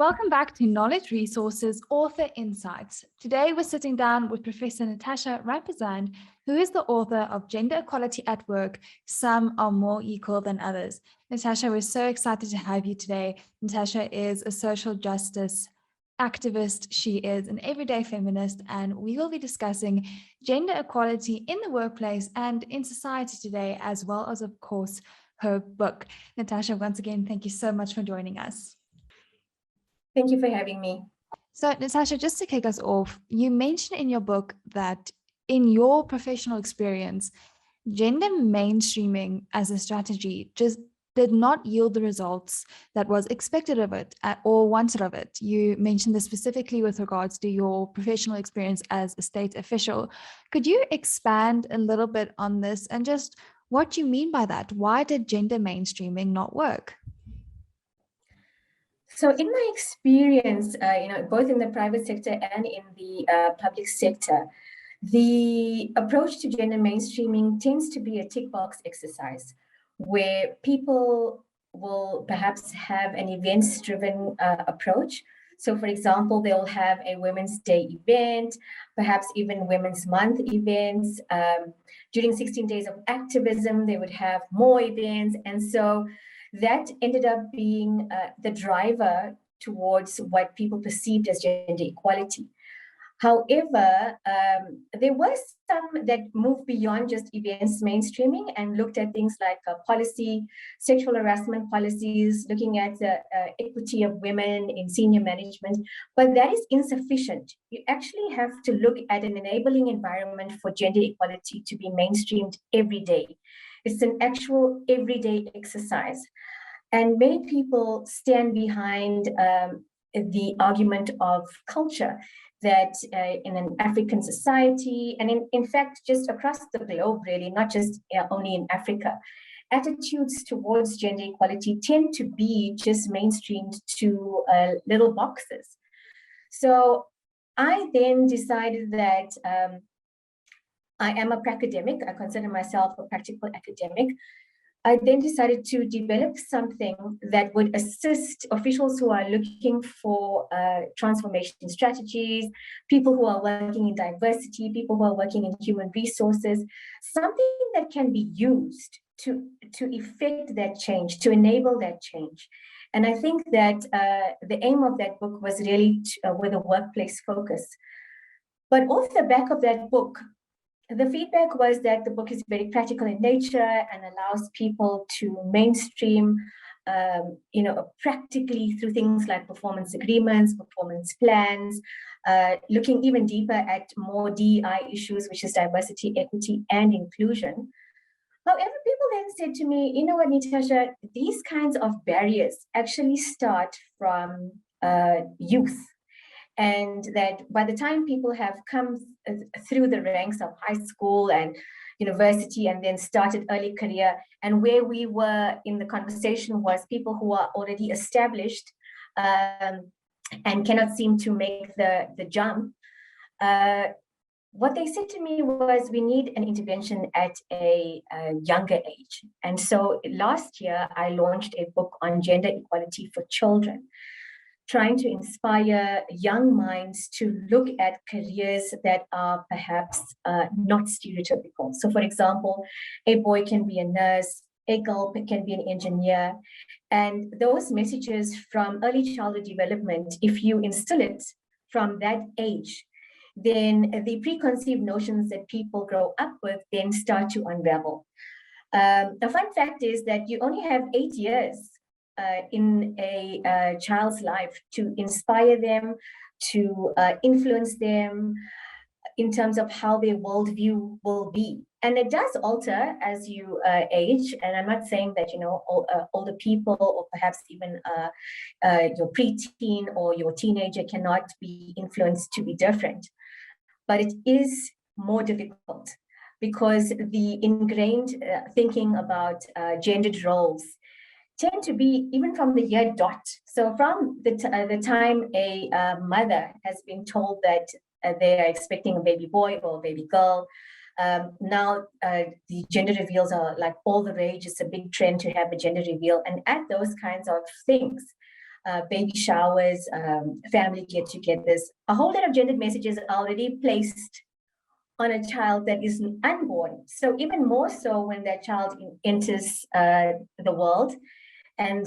welcome back to Knowledge Resources Author Insights. Today we're sitting down with Professor Nitasha Ramparsad, who is the author of Gender Equality at Work, Some Are More Equal Than Others. Nitasha, we're so excited to have you today. Nitasha is a social justice activist. She is an everyday feminist, and we will be discussing gender equality in the workplace and in society today, as well as, of course, her book. Nitasha, once again, thank you so much for joining us. Thank you for having me. So, Nitasha, just to kick us off, you mentioned in your book that in your professional experience, gender mainstreaming as a strategy just did not yield the results that was expected of it or wanted of it. You mentioned this specifically with regards to your professional experience as a state official. Could you expand a little bit on this and just what you mean by that? Why did gender mainstreaming not work? So in my experience, both in the private sector and in the public sector, the approach to gender mainstreaming tends to be a tick box exercise where people will perhaps have an events-driven approach. So for example, they'll have a Women's Day event, perhaps even Women's Month events. During 16 days of activism, they would have more events. And so that ended up being the driver towards what people perceived as gender equality. However, there were some that moved beyond just events mainstreaming and looked at things like policy, sexual harassment policies, looking at the equity of women in senior management, but that is insufficient. You actually have to look at an enabling environment for gender equality to be mainstreamed every day. It's an actual everyday exercise. And many people stand behind the argument of culture that in an African society, and in fact, just across the globe, really, not just only in Africa, attitudes towards gender equality tend to be just mainstreamed to little boxes. So I then decided that I am a pracademic. I consider myself a practical academic. I then decided to develop something that would assist officials who are looking for transformation strategies, people who are working in diversity, people who are working in human resources, something that can be used to effect that change, to enable that change. And I think that the aim of that book was really with a workplace focus. But off the back of that book, the feedback was that the book is very practical in nature and allows people to mainstream, practically through things like performance agreements, performance plans, looking even deeper at more DEI issues, which is diversity, equity, and inclusion. However, people then said to me, you know what, Nitasha, these kinds of barriers actually start from youth. And that by the time people have come through the ranks of high school and university and then started early career, and where we were in the conversation was people who are already established and cannot seem to make the jump, what they said to me was, we need an intervention at a younger age. And so last year, I launched a book on gender equality for children, trying to inspire young minds to look at careers that are perhaps not stereotypical. So for example, a boy can be a nurse, a girl can be an engineer. And those messages from early childhood development, if you instill it from that age, then the preconceived notions that people grow up with then start to unravel. The fun fact is that you only have 8 years in a child's life to inspire them, to influence them in terms of how their worldview will be. And it does alter as you age. And I'm not saying that, older people or perhaps even your preteen or your teenager cannot be influenced to be different. But it is more difficult because the ingrained thinking about gendered roles tend to be even from the year dot. So from the time a mother has been told that they are expecting a baby boy or a baby girl, now the gender reveals are like all the rage. It's a big trend to have a gender reveal. And at those kinds of things, baby showers, family get-togethers. A whole lot of gendered messages are already placed on a child that is unborn. So even more so when that child enters the world. And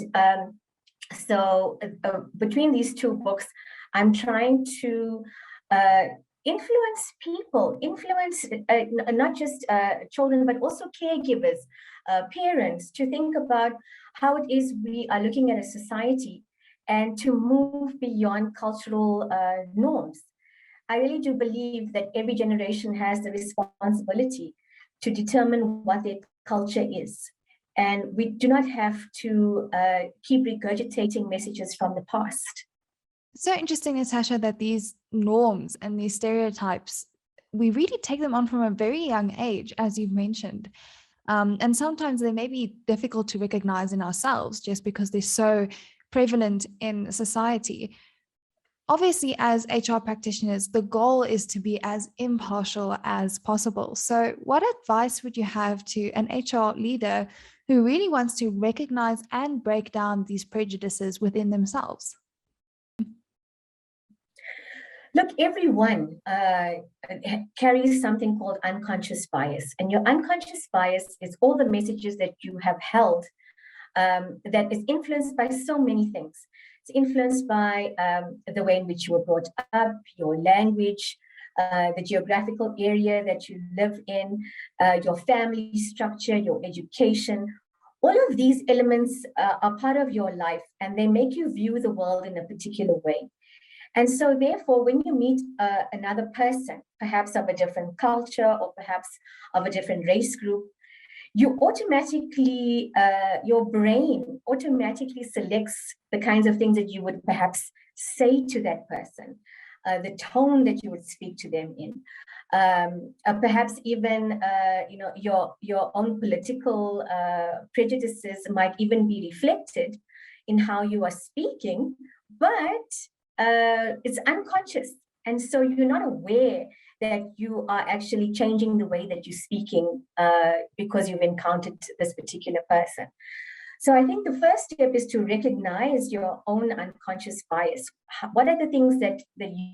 so between these two books, I'm trying to influence people, not just children, but also caregivers, parents, to think about how it is we are looking at a society and to move beyond cultural norms. I really do believe that every generation has the responsibility to determine what their culture is. And we do not have to keep regurgitating messages from the past. So interesting, Natasha, that these norms and these stereotypes, we really take them on from a very young age, as you've mentioned. And sometimes they may be difficult to recognize in ourselves just because they're so prevalent in society. Obviously, as HR practitioners, the goal is to be as impartial as possible. So what advice would you have to an HR leader who really wants to recognize and break down these prejudices within themselves? Look, everyone carries something called unconscious bias. And your unconscious bias is all the messages that you have held that is influenced by so many things. It's influenced by the way in which you were brought up, your language, the geographical area that you live in, your family structure, your education. All of these elements are part of your life, and they make you view the world in a particular way. And so therefore, when you meet another person, perhaps of a different culture or perhaps of a different race group, you automatically, your brain automatically selects the kinds of things that you would perhaps say to that person, the tone that you would speak to them in. Perhaps even, your own political prejudices might even be reflected in how you are speaking, but it's unconscious. And so you're not aware that you are actually changing the way that you're speaking because you've encountered this particular person. So I think the first step is to recognize your own unconscious bias. What are the things that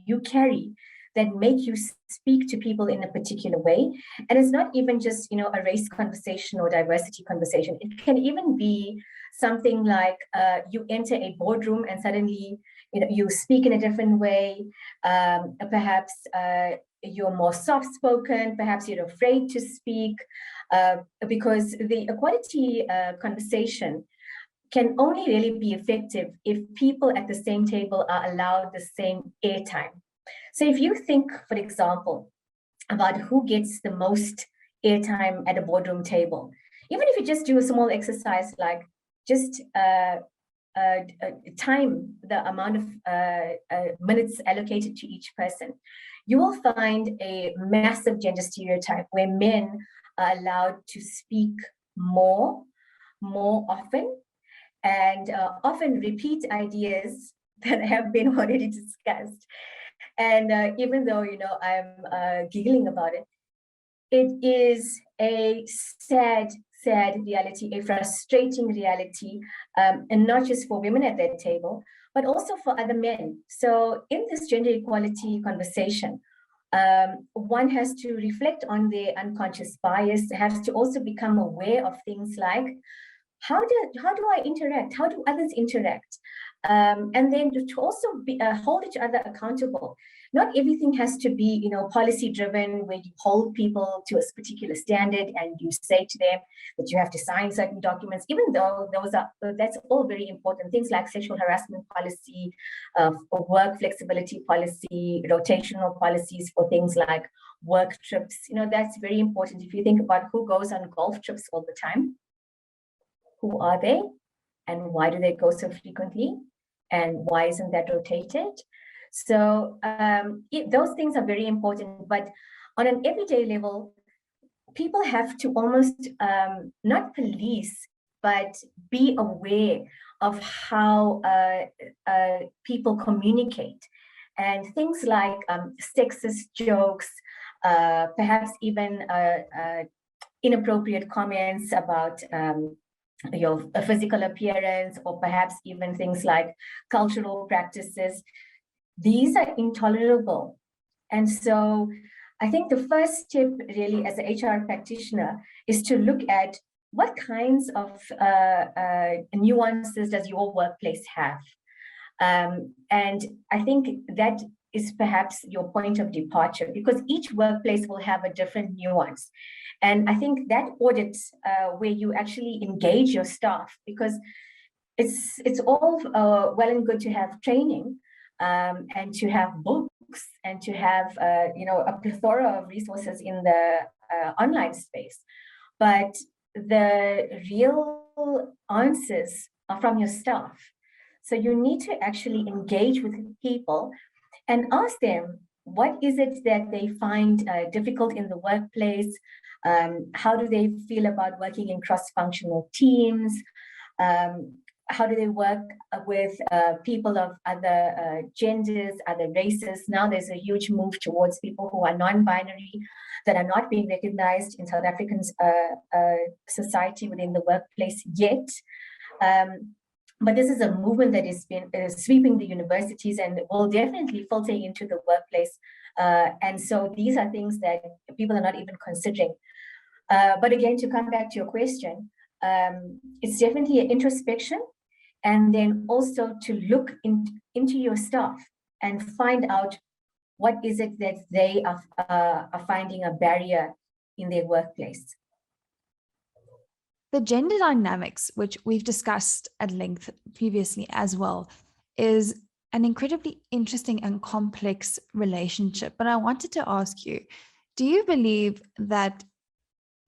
you carry that make you speak to people in a particular way? And it's not even just, a race conversation or diversity conversation. It can even be something like you enter a boardroom and suddenly you speak in a different way. Perhaps you're more soft-spoken, perhaps you're afraid to speak, because the equality conversation can only really be effective if people at the same table are allowed the same airtime. So if you think, for example, about who gets the most airtime at a boardroom table, even if you just do a small exercise like just time the amount of minutes allocated to each person, you will find a massive gender stereotype where men are allowed to speak more often, and often repeat ideas that have been already discussed. And even though, I'm giggling about it, it is a sad reality, a frustrating reality, and not just for women at that table, but also for other men. So in this gender equality conversation, one has to reflect on their unconscious bias, has to also become aware of things like, how do I interact? How do others interact? And then to also hold each other accountable. Not everything has to be, policy driven, where you hold people to a particular standard and you say to them that you have to sign certain documents, even though that's all very important. Things like sexual harassment policy, work flexibility policy, rotational policies for things like work trips. That's very important. If you think about who goes on golf trips all the time, who are they? And why do they go so frequently? And why isn't that rotated? So those things are very important. But on an everyday level, people have to almost not police, but be aware of how people communicate. And things like sexist jokes, perhaps even inappropriate comments about your physical appearance, or perhaps even things like cultural practices. These are intolerable. And so I think the first step really as an HR practitioner is to look at what kinds of nuances does your workplace have. And I think that is perhaps your point of departure, because each workplace will have a different nuance. And I think that audit where you actually engage your staff, because it's all well and good to have training and to have books and to have a plethora of resources in the online space, but the real answers are from your staff. So you need to actually engage with people and ask them, what is it that they find difficult in the workplace? How do they feel about working in cross-functional teams? How do they work with people of other genders, other races? Now there's a huge move towards people who are non-binary, that are not being recognized in South African society within the workplace yet. But this is a movement that has been sweeping the universities and will definitely filter into the workplace. And so these are things that people are not even considering. But again, to come back to your question, it's definitely an introspection, and then also to look into your staff and find out what is it that they are finding a barrier in their workplace. The gender dynamics, which we've discussed at length previously as well, is an incredibly interesting and complex relationship. But I wanted to ask you, do you believe that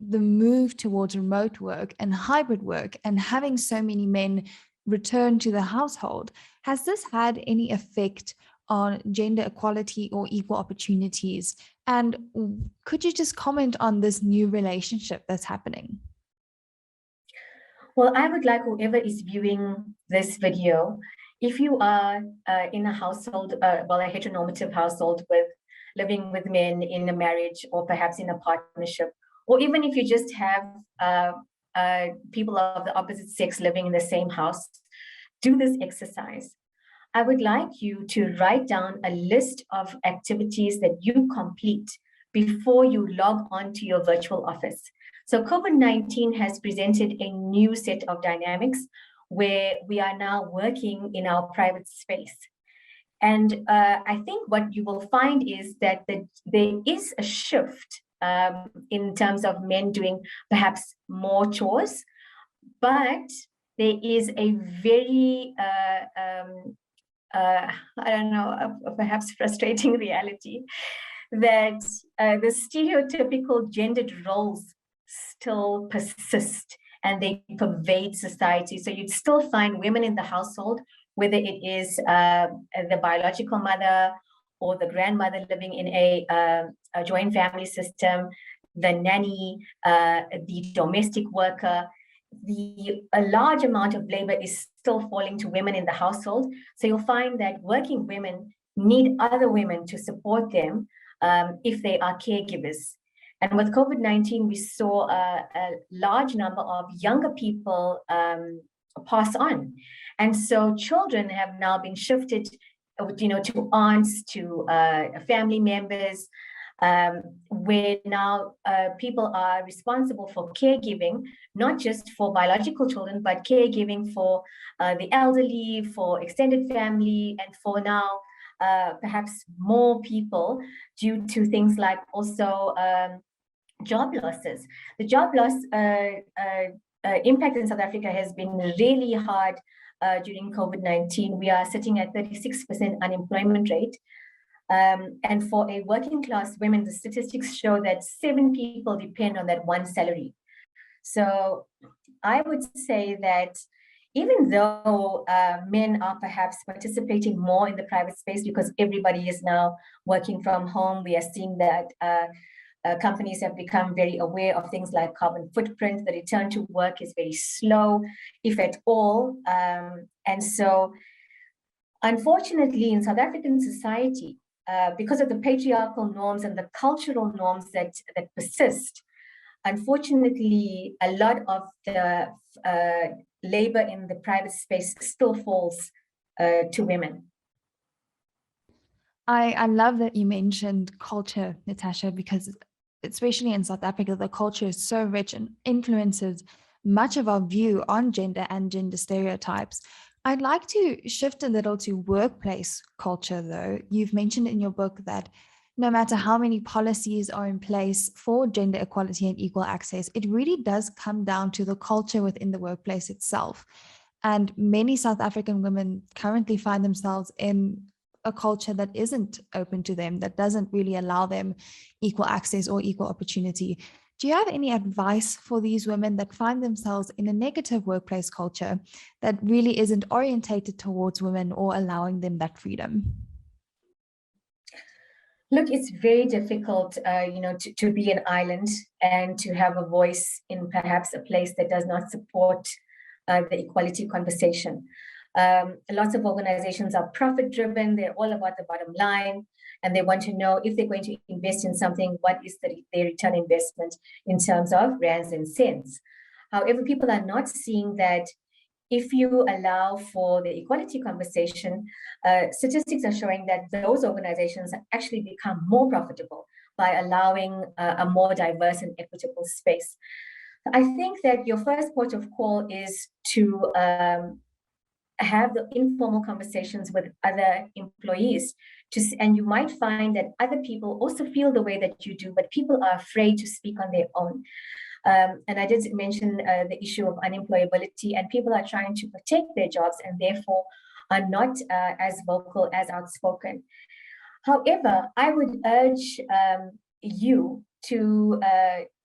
the move towards remote work and hybrid work and having so many men return to the household, has this had any effect on gender equality or equal opportunities? And could you just comment on this new relationship that's happening? Well, I would like whoever is viewing this video, if you are in a household, a heteronormative household living with men in a marriage, or perhaps in a partnership, or even if you just have people of the opposite sex living in the same house, do this exercise. I would like you to write down a list of activities that you complete before you log on to your virtual office. So COVID-19 has presented a new set of dynamics where we are now working in our private space. And I think what you will find is that there is a shift in terms of men doing perhaps more chores, but there is a very, I don't know, perhaps frustrating reality that the stereotypical gendered roles still persist and they pervade society. So you'd still find women in the household, whether it is the biological mother or the grandmother living in a joint family system, the nanny, the domestic worker. A large amount of labor is still falling to women in the household. So you'll find that working women need other women to support them if they are caregivers. And with COVID-19, we saw a large number of younger people pass on. And so children have now been shifted, to aunts, to family members, where now people are responsible for caregiving, not just for biological children, but caregiving for the elderly, for extended family, and for now perhaps more people due to things like also job losses. The job loss impact in South Africa has been really hard during COVID-19. We are sitting at 36% unemployment rate. And for a working class women, the statistics show that 7 people depend on that one salary. So I would say that even though men are perhaps participating more in the private space because everybody is now working from home, we are seeing that companies have become very aware of things like carbon footprint. The return to work is very slow, if at all. And so, unfortunately, in South African society, because of the patriarchal norms and the cultural norms that persist, unfortunately, a lot of the labor in the private space still falls to women. I love that you mentioned culture, Nitasha, because especially in South Africa, the culture is so rich and influences much of our view on gender and gender stereotypes. I'd like to shift a little to workplace culture, though. You've mentioned in your book that no matter how many policies are in place for gender equality and equal access, it really does come down to the culture within the workplace itself. And many South African women currently find themselves in a culture that isn't open to them, that doesn't really allow them equal access or equal opportunity. Do you have any advice for these women that find themselves in a negative workplace culture that really isn't orientated towards women or allowing them that freedom? Look, it's very difficult, to be an island and to have a voice in perhaps a place that does not support the equality conversation. Lots of organizations are profit-driven. They're all about the bottom line, and they want to know if they're going to invest in something, what is their return investment in terms of rands and cents. However, people are not seeing that if you allow for the equality conversation, statistics are showing that those organizations actually become more profitable by allowing a more diverse and equitable space. I think that your first port of call is to have the informal conversations with other employees, and you might find that other people also feel the way that you do, but people are afraid to speak on their own. And I did mention the issue of unemployability, and people are trying to protect their jobs and therefore are not as vocal, as outspoken. However, I would urge you to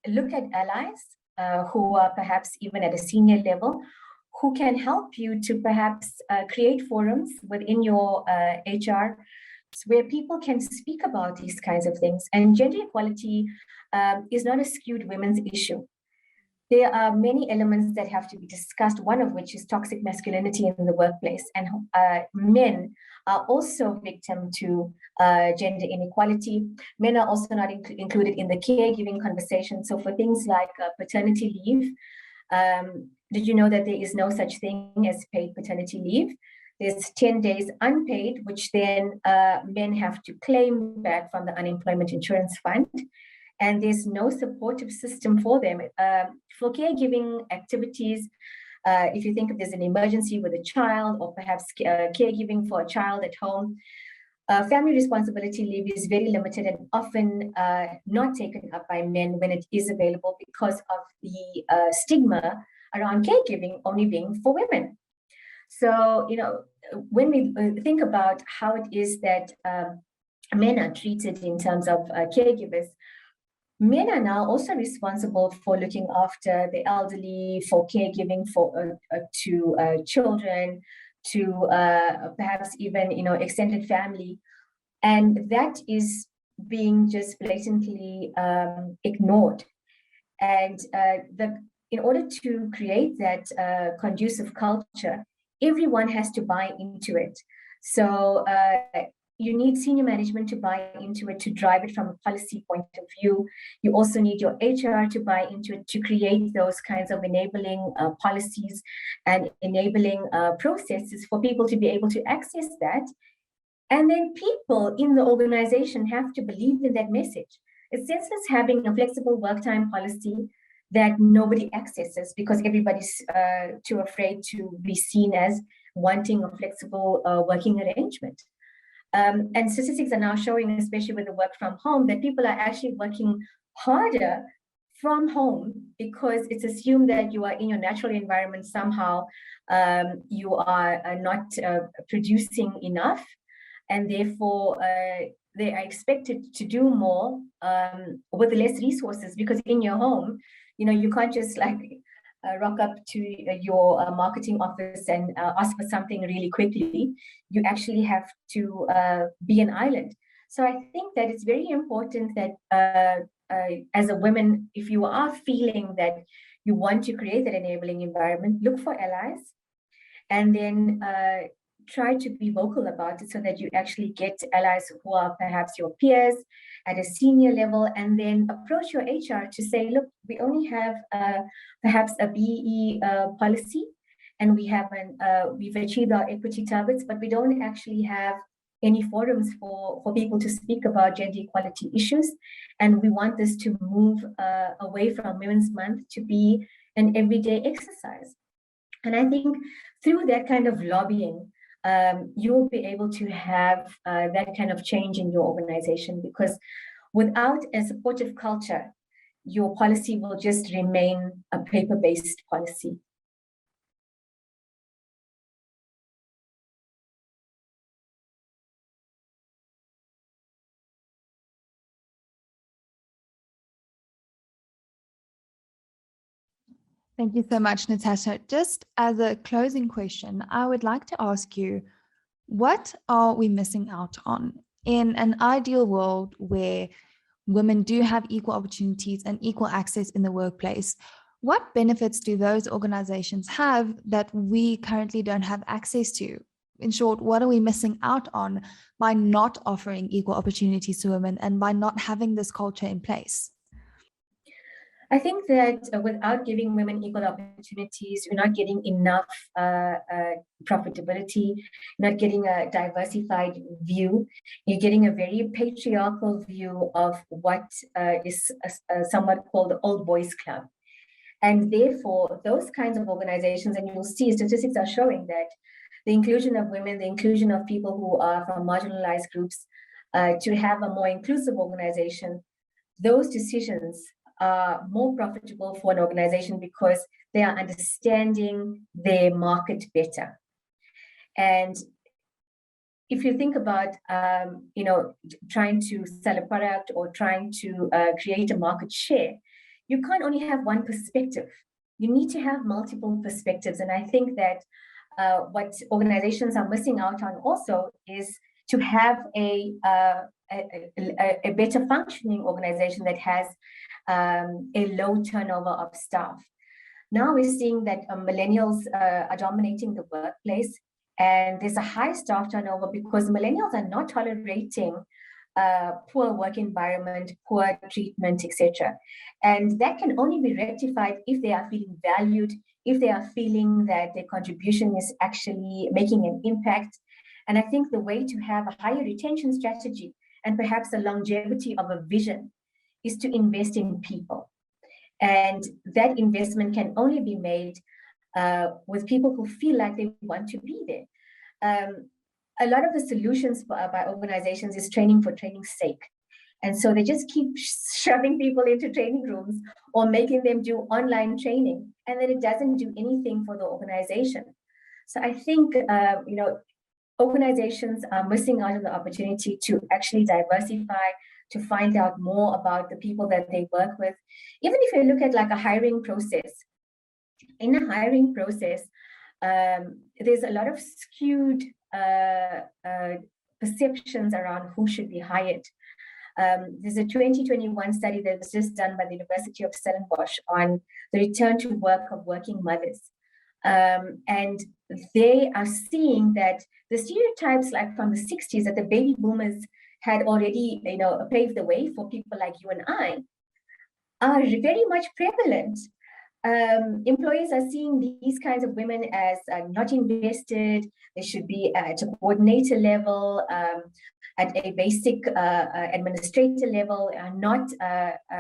look at allies who are perhaps even at a senior level, who can help you to perhaps create forums within your HR where people can speak about these kinds of things. And gender equality is not a skewed women's issue. There are many elements that have to be discussed, one of which is toxic masculinity in the workplace. And men are also victim to gender inequality. Men are also not included in the caregiving conversation. So for things like paternity leave, did you know that there is no such thing as paid paternity leave? There's 10 days unpaid, which then men have to claim back from the unemployment insurance fund. And there's no supportive system for them. For caregiving activities, if you think if there's an emergency with a child or perhaps caregiving for a child at home, family responsibility leave is very limited and often not taken up by men when it is available because of the stigma around caregiving only being for women. So, when we think about how it is that men are treated in terms of caregivers, men are now also responsible for looking after the elderly, for caregiving to children, to perhaps even extended family, and that is being just blatantly ignored. And in order to create that conducive culture, everyone has to buy into it. So you need senior management to buy into it, to drive it from a policy point of view. You also need your HR to buy into it, to create those kinds of enabling policies and enabling processes for people to be able to access that. And then people in the organization have to believe in that message. It's senseless having a flexible work time policy that nobody accesses because everybody's too afraid to be seen as wanting a flexible working arrangement. And statistics are now showing, especially with the work from home, that people are actually working harder from home because it's assumed that you are in your natural environment somehow, you are not producing enough, and therefore they are expected to do more with less resources, because in your home, you can't just rock up to your marketing office and ask for something really quickly. You actually have to be an island. So I think that it's very important that as a woman, if you are feeling that you want to create that enabling environment, look for allies, and then try to be vocal about it so that you actually get allies who are perhaps your peers at a senior level, and then approach your HR to say, look, we only have perhaps a BE policy, and we've achieved our equity targets, but we don't actually have any forums for people to speak about gender equality issues. And we want this to move away from Women's Month to be an everyday exercise. And I think through that kind of lobbying, you'll be able to have that kind of change in your organization, because without a supportive culture, your policy will just remain a paper-based policy. Thank you so much, Nitasha. Just as a closing question, I would like to ask you, what are we missing out on in an ideal world where women do have equal opportunities and equal access in the workplace? What benefits do those organizations have that we currently don't have access to? In short, what are we missing out on by not offering equal opportunities to women and by not having this culture in place? I think that without giving women equal opportunities, we're not getting enough profitability, not getting a diversified view. You're getting a very patriarchal view of what is somewhat called the old boys club. And therefore, those kinds of organizations, and you'll see statistics are showing that the inclusion of women, the inclusion of people who are from marginalized groups, to have a more inclusive organization, those decisions are more profitable for an organization because they are understanding their market better. And if you think about, trying to sell a product or trying to create a market share, you can't only have one perspective. You need to have multiple perspectives. And I think that what organizations are missing out on also is to have a better functioning organization that has a low turnover of staff. Now we're seeing that millennials are dominating the workplace, and there's a high staff turnover because millennials are not tolerating poor work environment, poor treatment, etc. And that can only be rectified if they are feeling valued, if they are feeling that their contribution is actually making an impact. And I think the way to have a higher retention strategy and perhaps a longevity of a vision is to invest in people. And that investment can only be made with people who feel like they want to be there. A lot of the solutions by organizations is training for training's sake. And so they just keep shoving people into training rooms or making them do online training, and then it doesn't do anything for the organization. So I think, organizations are missing out on the opportunity to actually diversify, to find out more about the people that they work with. Even if you look at like a hiring process, in a hiring process, there's a lot of skewed perceptions around who should be hired. There's a 2021 study that was just done by the University of Stellenbosch on the return to work of working mothers. And they are seeing that the stereotypes like from the 60s that the baby boomers had already, paved the way for people like you and I are very much prevalent. Employers are seeing these kinds of women as not invested. They should be at a coordinator level, at a basic administrator level, not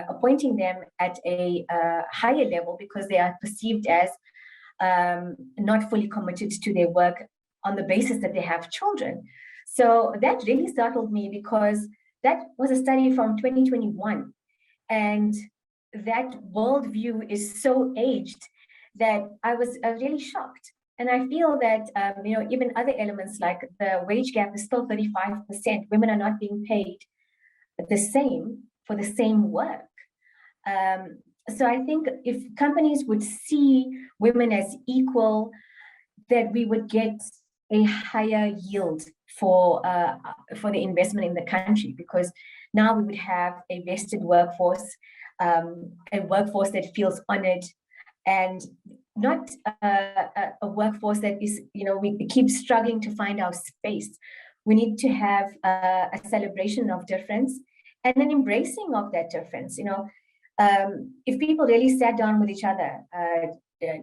appointing them at a higher level because they are perceived as not fully committed to their work on the basis that they have children. So that really startled me because that was a study from 2021. And that worldview is so aged that I was really shocked. And I feel that, even other elements like the wage gap is still 35%. Women are not being paid the same for the same work. So I think if companies would see women as equal, that we would get a higher yield for the investment in the country, because now we would have a vested workforce, a workforce that feels honored, and not a workforce that is, we keep struggling to find our space. We need to have a celebration of difference and an embracing of that difference. If people really sat down with each other,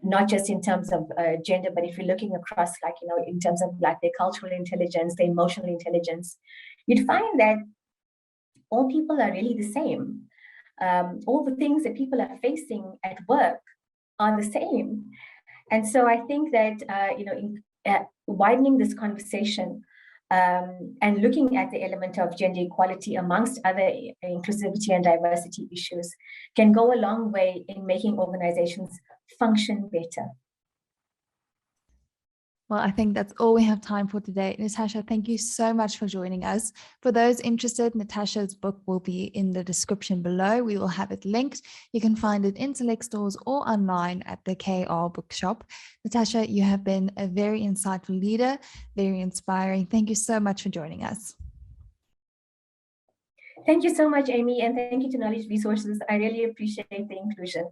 not just in terms of gender, but if you're looking across, like, in terms of like their cultural intelligence, their emotional intelligence, you'd find that all people are really the same. All the things that people are facing at work are the same. And so I think that, widening this conversation and looking at the element of gender equality amongst other inclusivity and diversity issues can go a long way in making organizations function better. Well, I think that's all we have time for today. Nitasha, thank you so much for joining us. For those interested, Natasha's book will be in the description below. We will have it linked. You can find it in select stores or online at the KR Bookshop. Nitasha, you have been a very insightful leader, very inspiring. Thank you so much for joining us. Thank you so much, Amy, and thank you to Knowledge Resources. I really appreciate the inclusion.